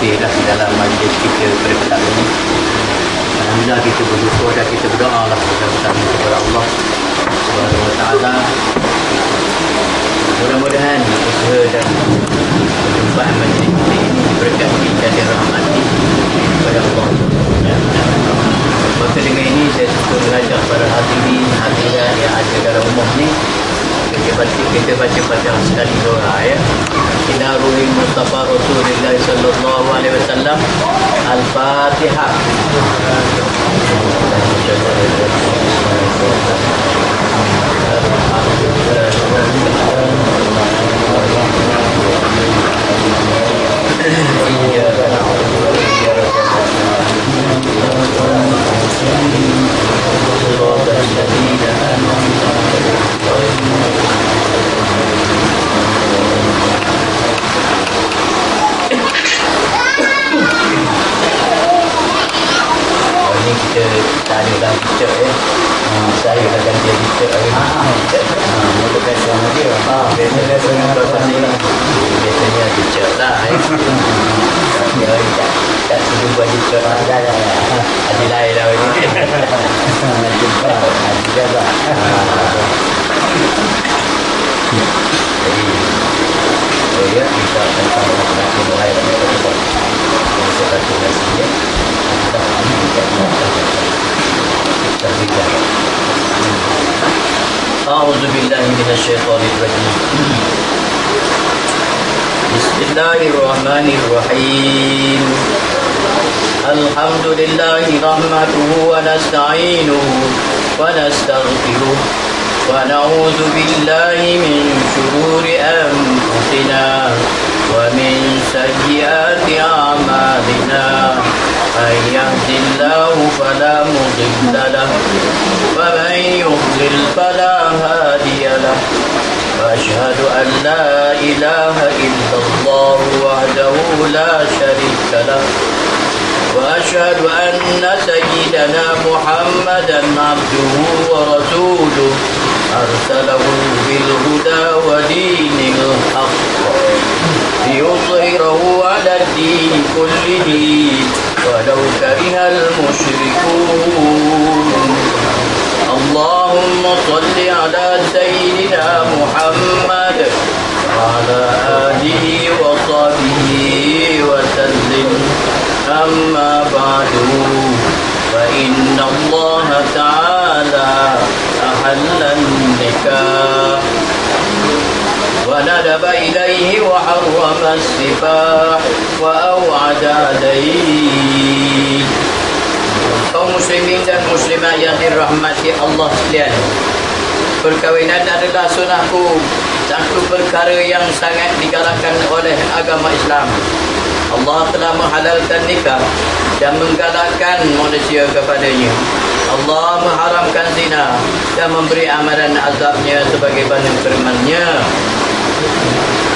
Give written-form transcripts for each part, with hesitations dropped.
hadirlah di dalam majlis kita pada petang ini. Alhamdulillah kita bersyukur dan kita berdoa lah bersama kepada Allah Subhanahu Wa Taala. Mudah-mudahan usaha dan perjumpaan majlis kita ini diberkati dan dirahmati kepada Allah. Maka dengan ini saya suka mengajak para hadirat yang ada dalam rumah ni, kita baca Fatihah sekali doa ya. Ila ruhi Mustafa Rasulullah sallallahu alaihi wasallam. Al-Fatihah. Kita ada dalam picture ya. Saya dah ganti picture hari ni. Motor best sama dia. Biasanya dengan lepas ni. Biasanya picture lah ya. Dia tak setuju buat picture lah. Ada lain lah ini. Jumpa. Ada lah. Jadi ya, kita akan sama-sama mulai dari kita. Saya terima kasih. أعوذ بالله من الشيطان الرجيم. بسم الله الرحمن الرحيم. الحمد لله نحمده ونستعينه ونستغفره ونعوذ بالله من شرور أنفسنا ومن سيئات أعمالنا. من يهد الله فلا مضل له ومن يضلل فلا هادي له. وأشهد أن لا إله إلا الله وحده لا شريك له. وأشهد أن سيدنا محمدا عبده ورسوله أرسله بالهدى ودين الحق ليظهره على الدين كله ولو كره المشركون. اللهم صل على سيدنا محمد وعلى آله وصحبه وسلم. أما بعد فإن الله تعالى أحل النكاح وندب إليه وحرم السفاح وأوعد عليه. Kaum muslimin dan muslimat yang dirahmati Allah sekalian, perkahwinan adalah sunnahku, satu perkara yang sangat digalakkan oleh agama Islam. Allah telah menghalalkan nikah dan menggalakkan manusia kepadanya. Allah mengharamkan zina dan memberi amaran azabnya sebagaimana firman-Nya,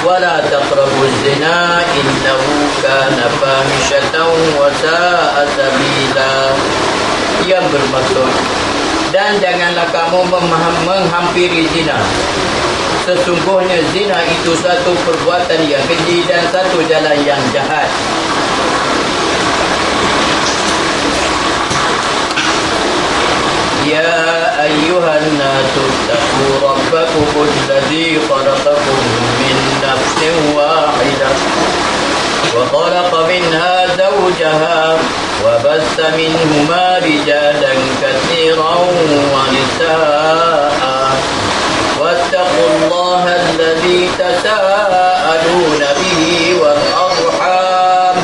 وَلَا تَقْرَبُوا الزِّنَا إِنَّهُ كَانَ فَاحِشَةً وَسَاءَ سَبِيلًا. Yang bermaksud, dan janganlah kamu menghampiri zina. Sesungguhnya zina itu satu perbuatan yang keji dan satu jalan yang jahat. يا أيها الناس اتقوا ربكم الذي خلقكم من نفس واحدة وخلق منها زوجها وبث منهما رجالا كثيرا ونساء واتقوا الله الذي تساءلون به والأرحام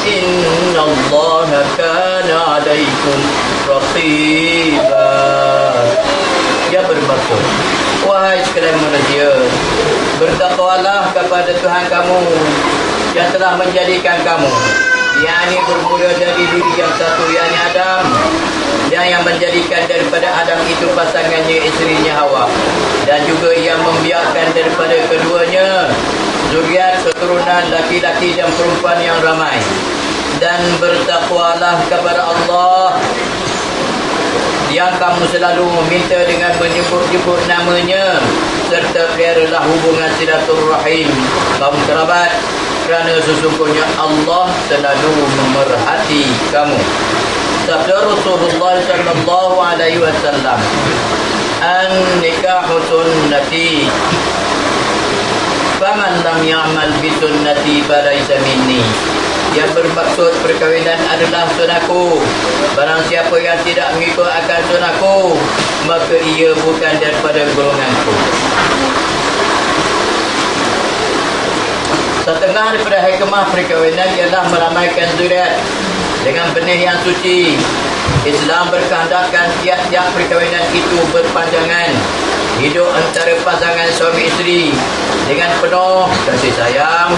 إن الله كان عليكم رقيبا. Dia bermaksud, wahai sekalian manusia, bertakwalah kepada Tuhan kamu yang telah menjadikan kamu, yakni bermula dari diri yang satu, yakni Adam, dan yang menjadikan daripada Adam itu pasangannya, isterinya Hawa, dan juga yang membiarkan daripada keduanya zuriat keturunan laki-laki dan perempuan yang ramai. Dan bertakwalah kepada Allah yang kamu selalu meminta dengan menyebut-nyebut namanya, serta peliharalah hubungan silaturahim kaum kerabat kerana sesungguhnya Allah selalu memerhati kamu. Sabda Rasulullah sallallahu alaihi wasallam, an-nikahu sunnati, faman lam ya'mal bi sunnati falaysa minni. Yang bermaksud perkahwinan adalah sunahku. Barang siapa yang tidak mengikut akan sunahku, maka ia bukan daripada golonganku. Setengah daripada hikmah perkahwinan ialah meramaikan zuriat dengan benih yang suci. Islam berkehendakkan tiap-tiap perkahwinan itu berpanjangan, hidup antara pasangan suami isteri dengan penuh kasih sayang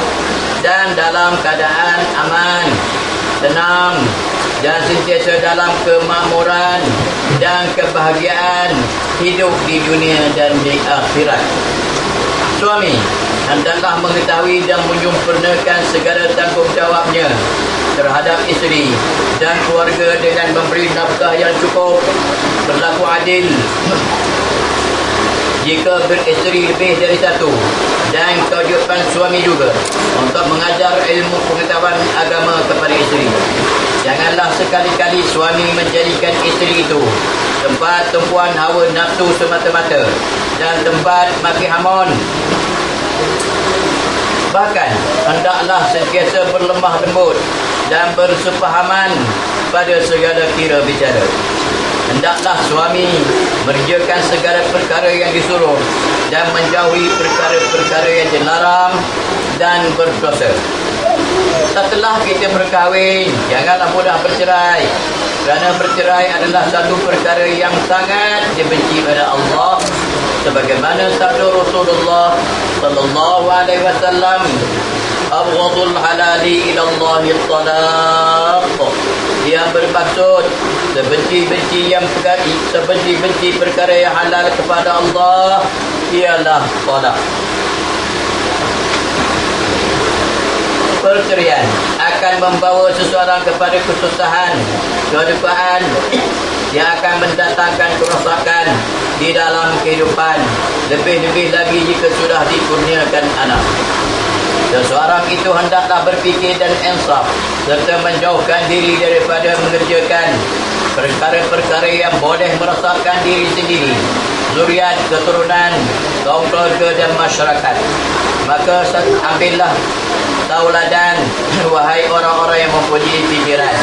dan dalam keadaan aman, tenang dan sentiasa dalam kemakmuran dan kebahagiaan hidup di dunia dan di akhirat. Suami hendaklah mengetahui dan menyempurnakan segala tanggungjawabnya terhadap isteri dan keluarga dengan memberi nafkah yang cukup, berlaku adil jika beristeri lebih dari satu, dan kewajipan suami juga untuk mengajar ilmu pengetahuan agama kepada isteri. Janganlah sekali-kali suami menjadikan isteri itu tempat tumpuan hawa nafsu semata-mata dan tempat maki hamun. Bahkan hendaklah sentiasa berlemah lembut dan bersepahaman pada segala kira bicara. Hendaklah suami mengerjakan segala perkara yang disuruh dan menjauhi perkara-perkara yang dilarang dan berdosa. Setelah kita berkahwin, janganlah mudah bercerai, kerana bercerai adalah satu perkara yang sangat dibenci oleh Allah, sebagaimana sabda Rasulullah sallallahu alaihi wasallam, abghadul halali ila Allah at-talaq, yang bermaksud sebenci-benci perkara yang halal kepada Allah ialah talak. Perceraian akan membawa seseorang kepada kesusahan, kedukaan yang akan mendatangkan kerosakan di dalam kehidupan, lebih-lebih lagi jika sudah dikurniakan anak. Seseorang itu hendaklah berfikir dan insaf serta menjauhkan diri daripada mengerjakan perkara-perkara yang boleh merosakkan diri sendiri, zuriat, keturunan, kaum keluarga dan masyarakat. Maka ambillah tauladan, wahai orang-orang yang mempunyai fikiran,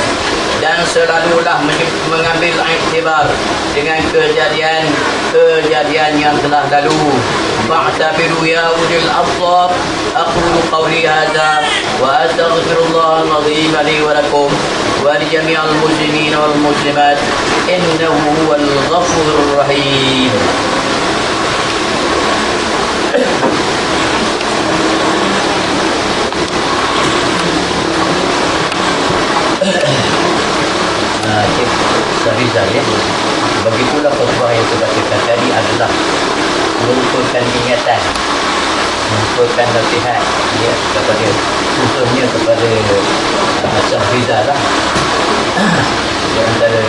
dan selalulah mengambil iktibar dengan kejadian yang telah lalu. Fa'tabiru ya ulil absar. Aqulu qawli hadza wa astaghfirullah al-azim li wa lakum wa li jami'il muslimin wal muslimat innahu huwal ghafurur rahim. Rizal, ya. Begitulah khutbah yang saya bacakan tadi adalah merupakan ingatan, merupakan nasihat, ya, kepada khususnya kepada Rizal lah, di antara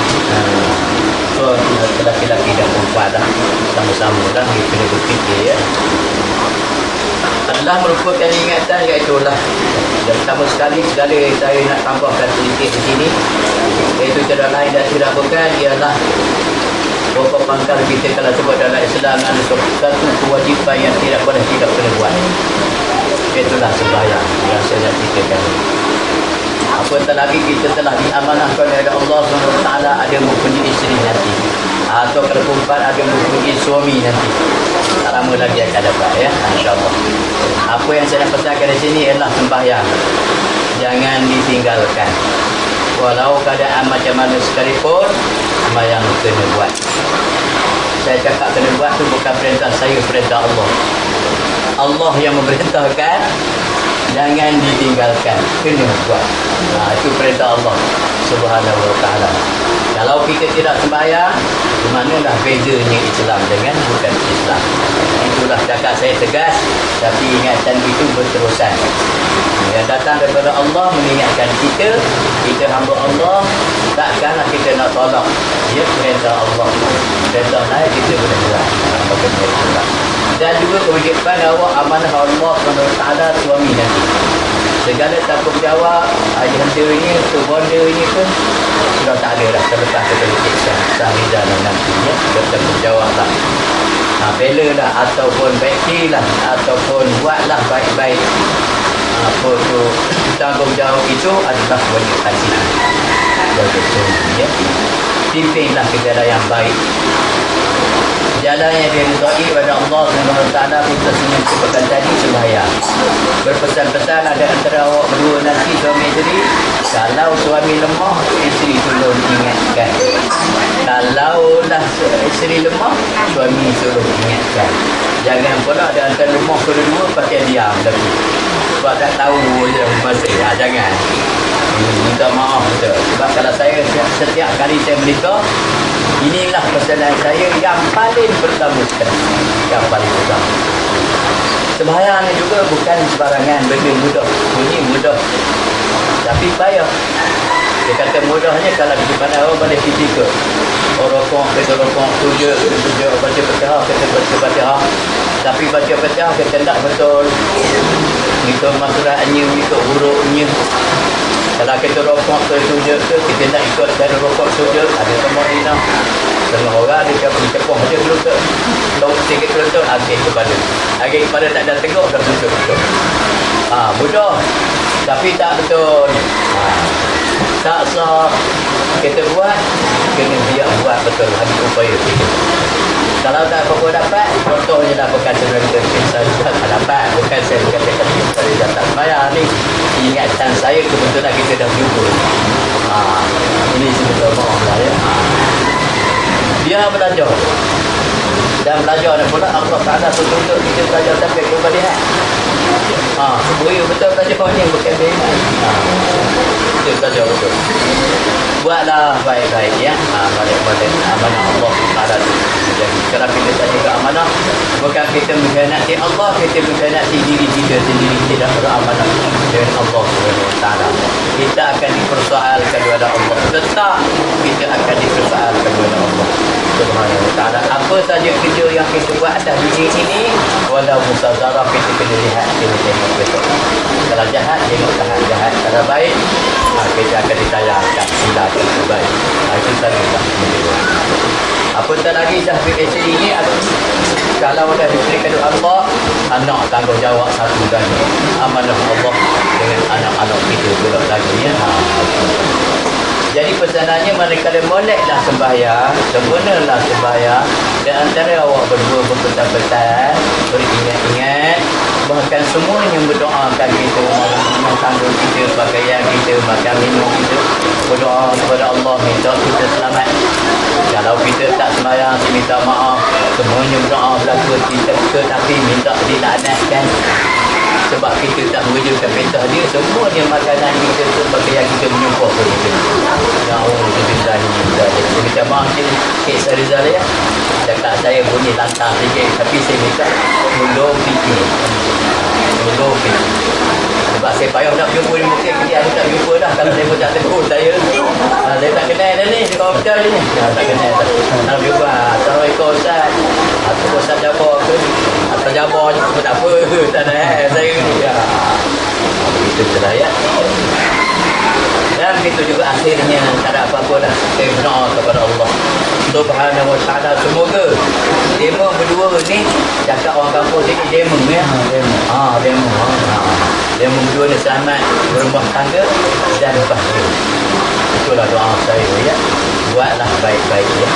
lelaki-lelaki dan perempuan lah, sama-sama lah kita kena berfikir, ya. Adalah merupakan ingatan, iaitulah dan pertama sekali segala saya nak tambahkan sedikit di sini, iaitu tidak lain dan tidak bukan ialah pokok pangkal kita kalau sebut dalam Islam ada satu kewajipan yang tidak boleh tidak kena buat, iaitulah sembahyang yang saya nak ceritakan. Apatah lagi kita telah diamanahkan oleh Allah SWT ada mempunyai isteri nanti, atau kalau perempuan ada mempunyai suami nanti, tak lama lagi akan dapat, ya, insyaAllah. Apa yang saya nak pesankan di sini ialah sembahyang jangan ditinggalkan, walau keadaan macam mana sekalipun, sembahyang kena buat. Saya cakap kena buat tu bukan perintah saya, perintah Allah. Allah yang memerintahkan jangan ditinggalkan, kena buat. Itu perintah Allah Subhanahu wa ta'ala. Kalau kita tidak sembahyang, di manalah bezanya Islam dengan bukan Islam. Itulah cakap saya tegas, tapi ingatan itu berterusan. Yang datang daripada Allah mengingatkan kita, kita hamba Allah, takkanlah kita nak tolak. Dia perintah Allah. Perintah lain kita boleh buat. Bagaimana Islam. Dan juga kewajipan awak amanah Allah SWT suami nanti. Segala tanggungjawab agendanya tu bondanya pun sudah tak ada dah terlepas kepada siksa Sahrizal nantinya bertanggungjawab lah. Bela lah ataupun baiklah ataupun buatlah baik-baik apa tu tanggungjawab itu adalah kewajipan kita. Betul ya. Pimpinlah ke jalan yang baik. Jalan yang diridai pada Allah SWT kita senyum sepekan tadi sembahyang. Berpesan-pesan ada antara awak berdua nanti suami isteri, kalau suami lemah, isteri tolong ingatkan. Kalau lah isteri lemah, suami tolong ingatkan. Jangan pula ada antara lemah kedua pakai diam lagi. Sebab tak tahu je masa. Jangan. Minta maaf betul. Sebab kalau saya setiap kali saya menikah, inilah pesanan saya yang paling pertama sekali. Yang paling pertama. Sembahyang ni juga bukan sebarangan benda mudah. Bunyi mudah. Tapi payah. Dia kata mudahnya kalau di mana orang boleh ketika. Rokok, kita rokok, tujuh, baca Fatihah, kita baca Fatihah. Tapi baca Fatihah kita tak betul. Ikut maksudnya, ikut hurufnya. Kalau kita rokok ke sujud ke, kita nak ikut cara rokok sujud, ada temuina. Setengah orang dia cepuh je kelutut. Tahu sikit kelutut, akhir kepala. Akhir kepala tak ada tegak, dah kelutut betul. Mudah. Tapi tak betul. Tak sah. Kita buat, kena biar buat betul. Habis upaya kita. Kalau tak apa-apa dapat, contohnya dah berkata kita tak dapat. Bukan saya berkata kita tak bayar ni. Ingatan saya kebetulan kita dah jumpa. Ini sebenarnya maaf lah ya. Dia belajar. Dan belajar ni pula Allah Ta'ala tunjuk kita belajar sampai kebalihan. Supaya betul belajar ni bukan dia. Kita belajar betul. Buatlah baik-baik ya. Balik-balik amanah Allah Ta'ala tu. Jadi kalau kita tak jaga amanah, bukan kita mengkhianati Allah, kita mengkhianati diri kita sendiri, tidak beramanah dengan Allah SWT. Kita akan dipersoalkan kepada Allah. Tetap kita akan dipersoalkan kepada Allah SWT. Apa saja kerja yang kita buat atas dunia ini, walau musazarah, kita kena lihat, kita tengok betul. Kalau jahat, tengok tahan jahat. Kalau baik, kita akan ditayangkan silakan terbaik. Itu sahaja. Apatah lagi dah PSC ini, kalau dah diberikan oleh Allah, anak tanggungjawab satu lagi. Amanah Allah dengan anak-anak kita pula lagi ya. Jadi pesanannya manakala moleklah sembahyang, sempurnalah sembahyang, dan antara awak berdua berpesan-pesan, beringat-ingat, bahkan semuanya berdoakan kita, tanggung kita, pakaian kita, makan minum kita, berdoa kepada Allah minta kita selamat. Kalau kita tak sembahyang, minta maaf, semuanya berdoa berlaku kita, tapi minta dilaknatkan. Sebab kita tak mengerjakan perintah dia, semuanya makanan kita, pakaian kita menyumpah pada kita. Ya Allah, saya minta maaf Cik Sahrizal ya. Cakap saya bunyi lantang sikit, tapi saya minta tolong fikir. Tolong fikir. Sebab saya payah nak jumpa ni, mungkin dia ada tak jumpa dah. Kalau saya pun tak tegur saya. Saya tak kenal dah ni, di komputer ni. Tak kenal dah. Nak jumpa, Assalamualaikum Ustaz. Atau Ustaz Jabar ke? Atau Jabar je pun tak apa. Tak ada saya ni. Begitu salah ya. Dan begitu juga akhirnya tak ada apa-apa dah. Saya berdoa kepada Allah Subhanahu Wa Ta'ala. Semoga demo berdua ni, cakap orang kampung sini demo ya. Demo. Demo berdua ni selamat berumah tangga dan bahagia. Itulah doa saya ya. Buatlah baik-baik ya.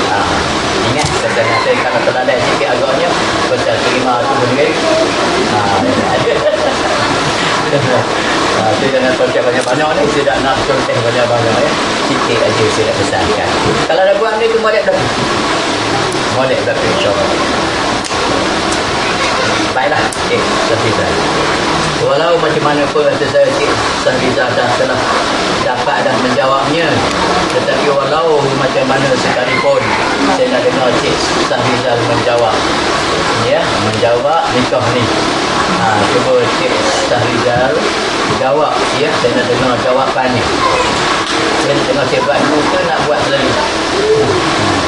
Ingat kata saya kalau terlalu sikit agaknya, pasal terima tu sendiri. Saya jangan percaya banyak-banyak ni. Saya tak nak contoh banyak-banyak ya. Sikit aja saya nak pesankan. Kalau ada buat ni tu molek dah. Molek dah insyaAllah. Baiklah. Sahrizal. Walau macam mana pun kata saya Cik Sahrizal dah telah dapat dah menjawabnya. Tetapi walau macam mana sekalipun, saya nak dengar Cik Sahrizal menjawab. Ya, menjawab nikah ni. Cuba Cik Sahrizal jawab ya, saya nak dengar jawapannya. Saya nak dengar Cik buat dulu ke nak buat lagi.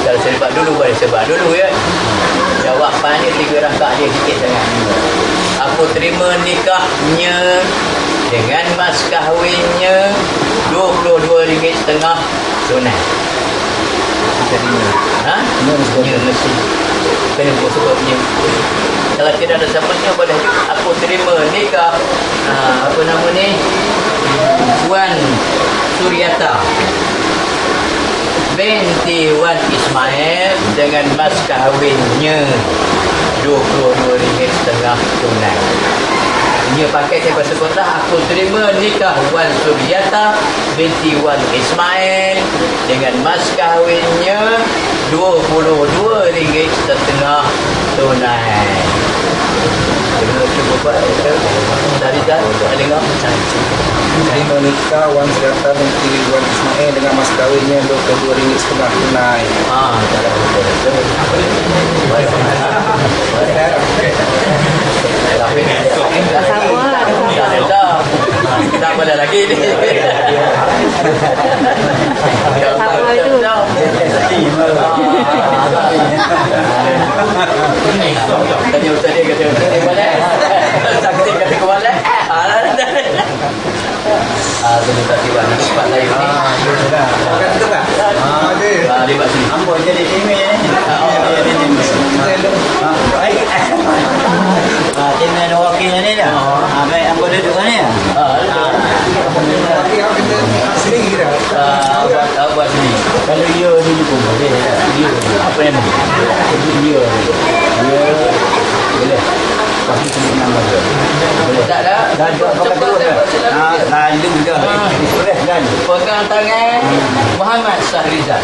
Kalau sebab dulu boleh sebab dulu ya. Jawapannya 3 rakaat dia sikit sangat. Aku terima nikahnya dengan mas kahwinnya RM22.5 tunai. Ha? Ya, mesti. Kena buat sebabnya. Kalau tidak ada sebabnya boleh juga. Aku terima nikah apa nama ni? Wan Suryata binti Wan Ismail dengan mas kahwinnya RM22.5 tunai. Dia pakai saya sebut dah, aku terima nikah Wan Suryata binti Wan Ismail dengan mas kahwinnya RM22.5 tunai. Cuba buat dari dah dengar terima nikah Wan Suryata binti Wan Ismail dengan mas kahwinnya RM22.5 tunai. cara betul. Tak boleh lagi ni. Sama itu. Tanya ustaz dia kata boleh. Sakti kata ke boleh. Betul tak tiba nak cepat lain ni. Betul tak? Ada. Dia buat sini. Amboi jadi ini ni. Tim ada wakilnya ni dah. Baik, amboi duduk ni. Sendiri dah. Buat sini. Kalau dia ni pun boleh. Dia Apa nama? dia boleh. Pasti kena nama dia. Boleh tak dah? Dah buat pakai dulu dah. Lalu dah. Boleh dah. Pegang tangan Muhammad Sahrizal.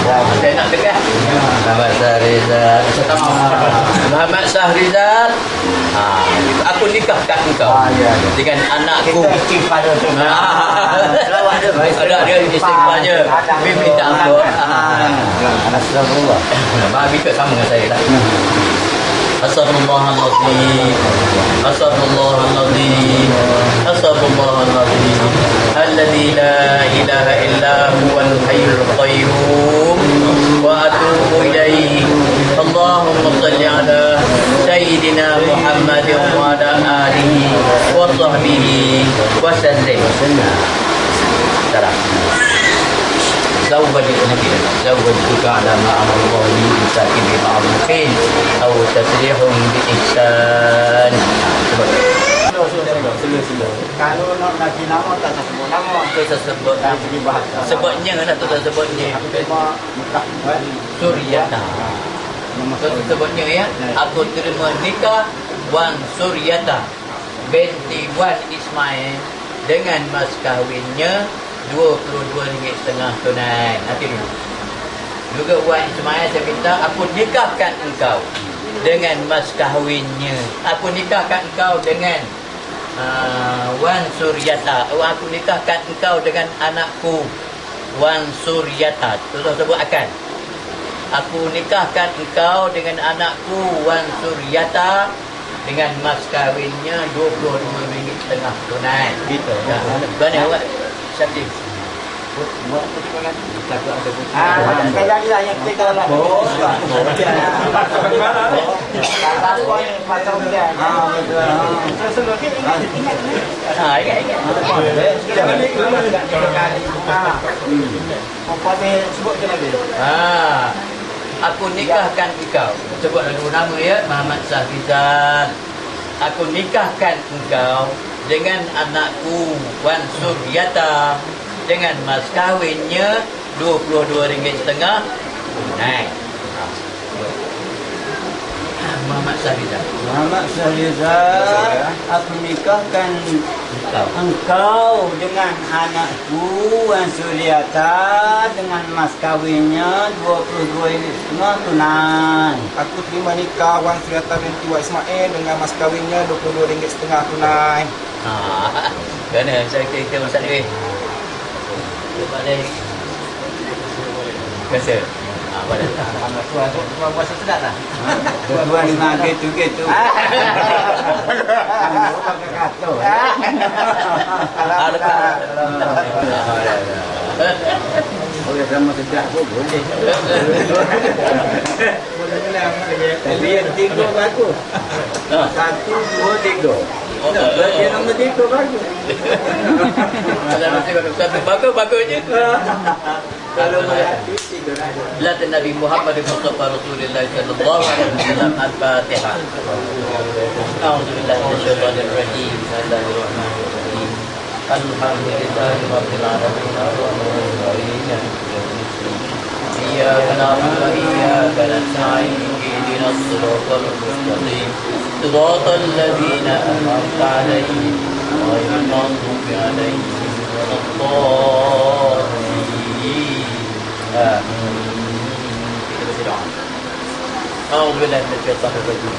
Dah. Saya nak pegang. Muhammad Sahrizal. Muhammad Sahrizal. Aku nikahkan engkau dengan anakku. Istighfar tu. Selawat dia. Ada dia istighfarnya. Bibi tak angkut. Astagfirullah. Bibi ke sama dengan saya lah. Astaghfirullahaladzim. Astaghfirullahaladzim. Astaghfirullahaladzim. Alladzi la ilaha illa huwal hayyul qayyum wa atubu ilaihi. Allahumma salli ala sayyidina Muhammadin wa ala alihi wa sahbihi wa sallim. Salam. زوجتك على ما أمر الله لي بساكن بمعروف أو تسريح بإحسان. Kalau nak nasi nama tak sebut nama. Kita sebut sebutnya nak tu sebutnya Suryata. Sebutnya ya. Aku terima nikah Wan Suryata binti Wan Ismail dengan mas kahwinnya RM22.5 tunai. Nanti dulu. Juga Wan Ismail saya minta aku nikahkan engkau dengan mas kahwinnya. Aku nikahkan engkau dengan Wan Suryata. Aku nikahkan engkau dengan anakku Wan Suryata. Terus sebut akan. Aku nikahkan engkau dengan anakku Wan Suryata dengan mas kahwinnya RM22.5 tunai. Gitu. Mana awak? Syakir. Buat apa kan? Takut ada buku. Sekali lah yang kita nak. Bos. Kalau yang macam dia. Betul. Sesuatu ingat. Ingat. Jangan kali. Apa dia sebut je lagi. Aku nikahkan engkau. Sebut dulu nama ya, Muhammad Sahrizal. Aku nikahkan engkau dengan anakku Wan Suryata dengan mas kahwinnya RM22.5 tunai. Muhammad Sahrizal. Muhammad Sahrizal, aku nikahkan engkau dengan anakku Wan Suryata dengan mas kahwinnya RM22.5 tunai. Aku terima nikah Wan Suryata binti Wan Ismail dengan mas kahwinnya RM22.5 tunai. Kerana saya kita Ustaz ni. Balik. Biasa. Boleh. Puasa sedap tak? Dua-dua lima gitu-gitu. Boleh sama sedap pun boleh. Tapi yang 3 bagus. 1, 2, 3. Dia nombor 3 bagus. Kalau masih satu bagus je. Kalau berarti 3 bagus. Lat Nabi Muhammad Mustafa Rasulullah sallallahu alaihi wasallam Al-Fatihah. A'udzubillahi minasyaitonir rajim. Bismillahirrahmanirrahim. Alhamdulillahi rabbil alamin. Arrahmanir rahim. Iyyaka na'budu wa iyyaka nasta'in. Ihdinas siratal mustaqim. Siratal ladzina an'amta 'alaihim ghairil maghdubi 'alaihim waladdallin. Kita berdoa. A'udzubillahi minasyaitonir rajim.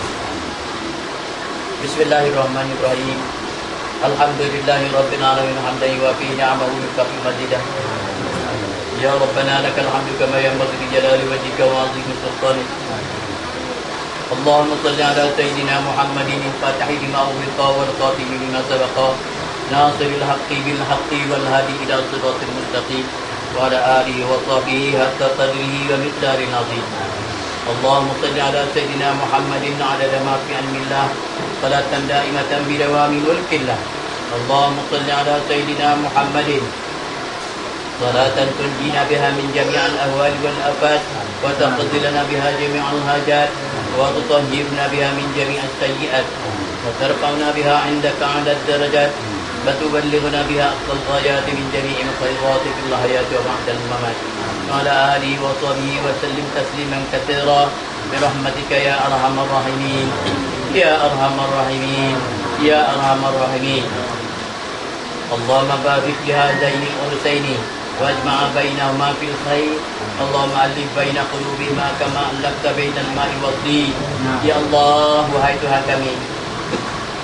Bismillahirrahmanirrahim. Alhamdulillahi rabbil alamin hamdan yuwafi ni'amahu wa yukafi mazidah. Ya Rabbana lakal hamdu kama yanbaghi li jalali wajhika wa 'azimi sultanik. Allahumma salli ala sayyidina Muhammadin al-Fatih lima ughliqa wal khatimi lima sabaqa nasiril haqqi bil haqqi wal hadi ila siratil mustaqim wa ala alihi wa sahbihi hatta qadrihi wa miqdaril azim. Allahumma salli ala sayyidina Muhammadin adada ma fi ilmillah salatan daimatan bi dawami mulkillah. Allahumma salli ala sayyidina Muhammadin صلاة تنجينا بها من جميع الأهوال والآفات وتقضي لنا بها جميع الحاجات وتطهرنا بها من جميع السيئات وترفعنا بها عندك أعلى الدرجات وتبلغنا بها أقصى الغايات من جميع الخيرات في الحياة وبعد الممات وعلى آله وصحبه وسلم تسليما كثيرا برحمتك يا أرحم الراحمين يا أرحم الراحمين يا أرحم الراحمين. اللهم بارك لهذين الأنثيين واجمع بينهما في الخير. اللهم ألف بين قلوبهما كما ألفت بين الماء والطين. Ya Allah, wahai Tuhan kami,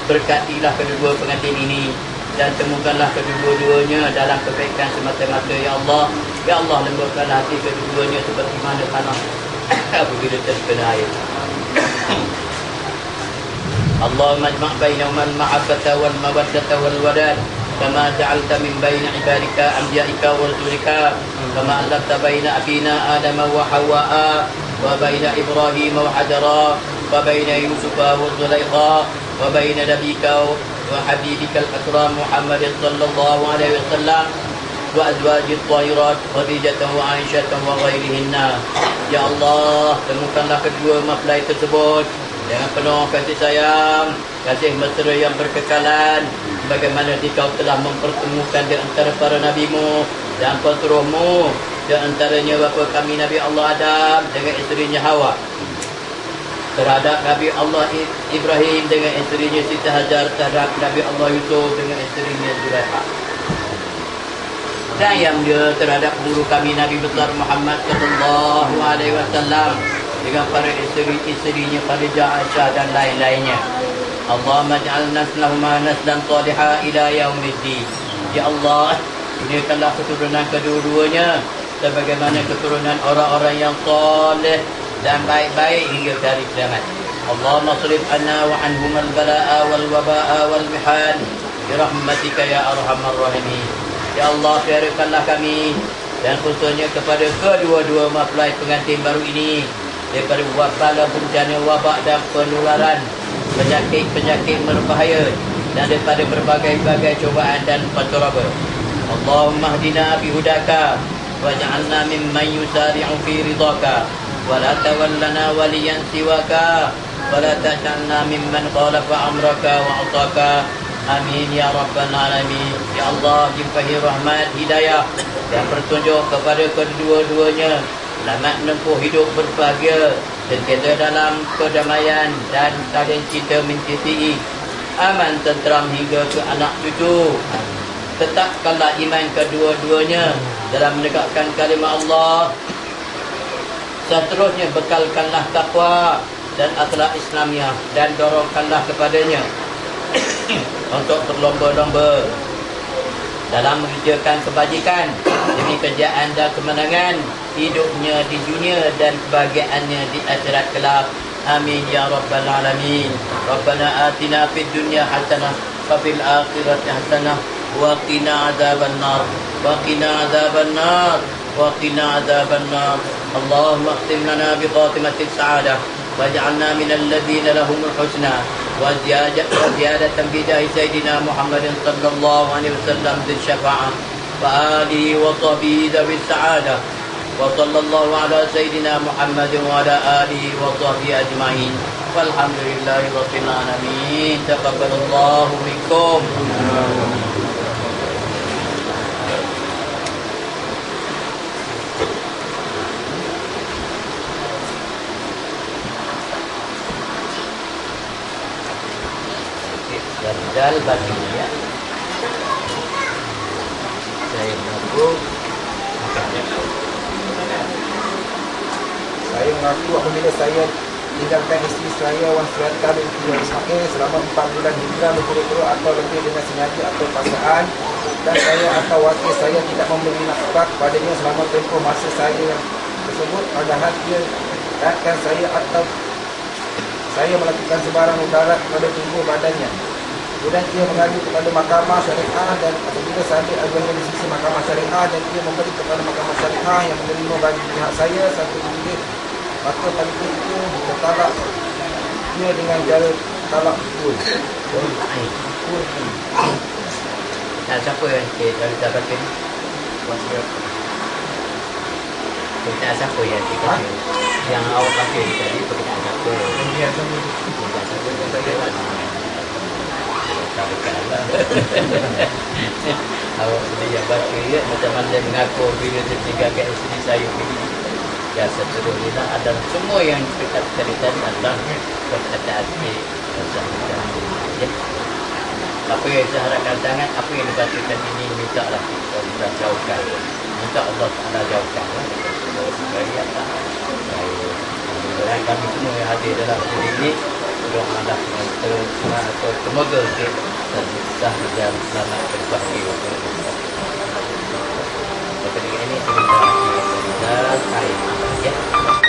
berkatilah kedua pengantin ini dan temukanlah kedua-duanya dalam kebaikan semata-mata. Ya Allah, ya Allah, lembutkanlah hati kedua-duanya seperti mana tanah apabila terkena air. Allahumma ajma' bainahuma al-mahabbata wal mawaddata wal wadad كما جعلت من بين عبادك أنبيائك ورسلك كما ألفت بين أبينا آدم وحواء وبين إبراهيم وحجرا وبين يوسف وزليخا وبين نبيك وحبيبك الأكرم محمد صلى الله عليه وسلم وأزواج الطاهرات خديجة وعائشة وغيرهن. Ya Allah, temukanlah kedua mempelai tersebut dengan penuh kasih sayang, kasih mesra yang berkekalan, bagaimana Dikau telah mempertemukan di antara para nabimu dan pesuruhmu, di antaranya bapa kami Nabi Allah Adam dengan isterinya Hawa, terhadap Nabi Allah Ibrahim dengan isterinya Siti Hajar, terhadap Nabi Allah Yusuf dengan isterinya Zulaikha, dan yang dia terhadap guru kami Nabi besar Muhammad sallallahu alaihi wasallam dengan para isteri-isterinya Khadijah, Aisyah dan lain-lainnya. Allahumma ja'al naslahuma naslan salihah ila yaumiddin. Ya Allah, jadikanlah keturunan kedua-duanya sebagaimana keturunan orang-orang yang saleh dan baik-baik hingga hari kiamat. Allahumma shrif anna wa anhum al-bala'a wal waba'a wal mihan bi rahmatika ya arhamar rahimin. Ya Allah, biarkanlah kami dan khususnya kepada kedua-dua mempelai pengantin baru ini daripada bala bencana wabak dan penularan, penyakit-penyakit berbahaya dan daripada berbagai-bagai cubaan dan pancaraba. Allahumma hdina bi hudaka waj'alna mimman yusari'u fi ridaka wa la tawallana waliyan siwaka wa la taj'alna mimman khalafa amraka wa ataka. Amin ya rabbal alamin. Ya Allah, limpahi rahmat hidayah dan petunjuk kepada kedua-duanya, selamat menempuh hidup berbahagia sentiasa dalam kedamaian dan saling cinta mencintai, aman tenteram hingga ke anak cucu. Tetapkanlah iman kedua-duanya dalam menegakkan kalimah Allah. Seterusnya bekalkanlah takwa dan akhlak Islamiah dan dorongkanlah kepadanya untuk berlomba-lomba dalam mengerjakan kebajikan demi kejayaan dan kemenangan hidupnya di dunia dan kebahagiaannya di akhirat kelak. Amin ya rabbal alamin. Rabbana atina fid dunya hasanah wa fil akhirati hasanah wa qina adzaban nar wa qina adzaban nar وقنا عذاب النار اللهم اختم لنا بخاتمة السعادة واجعلنا من الذين لهم الحسنى وزيادة بداية سيدنا محمد صلى الله عليه وسلم ذي الشفاعة وآله وصحبه ذوي السعادة وصلى الله على سيدنا محمد وعلى آله وصحبه أجمعين والحمد لله رب العالمين تقبل الله منكم. Dal baginya saya mengaku apabila saya tinggalkan isteri saya Wan Suriata binti Wan Ismail selama 4 bulan hijrah berturut-turut atau lebih dengan sengaja atau paksaan, dan saya atau wakil saya tidak memberi nafkah padanya selama tempoh masa saya tersebut, padahal dia akan saya atau saya melakukan sebarang mudarat pada tubuh badannya. Kemudian ia mengadu kepada mahkamah syariah, dan apabila sampai ajuannya di sisi mahkamah syariah dan ia memberi kepada mahkamah syariah yang menerima bagi pihak saya satu unit, maka talak itu tertalak ia dengan cara talak full. Nah, siapa yang kita dapat ini? Kita siapa yang kita yang awak pakai tadi kita siapa? Awak sedia baca ya, macam mana dia mengaku bila dia tinggalkan isteri saya begini. Ya seterusnya ada semua yang kita ceritakan adalah perkataan ya. Apa yang saya harapkan sangat, apa yang dibacakan ini minta lah kita jauhkan, minta Allah Taala jauhkan supaya supaya kami semua yang hadir dalam ini doalah semoga kita sah dan selamat berbahagia. Tapi ini sebentar kita ya.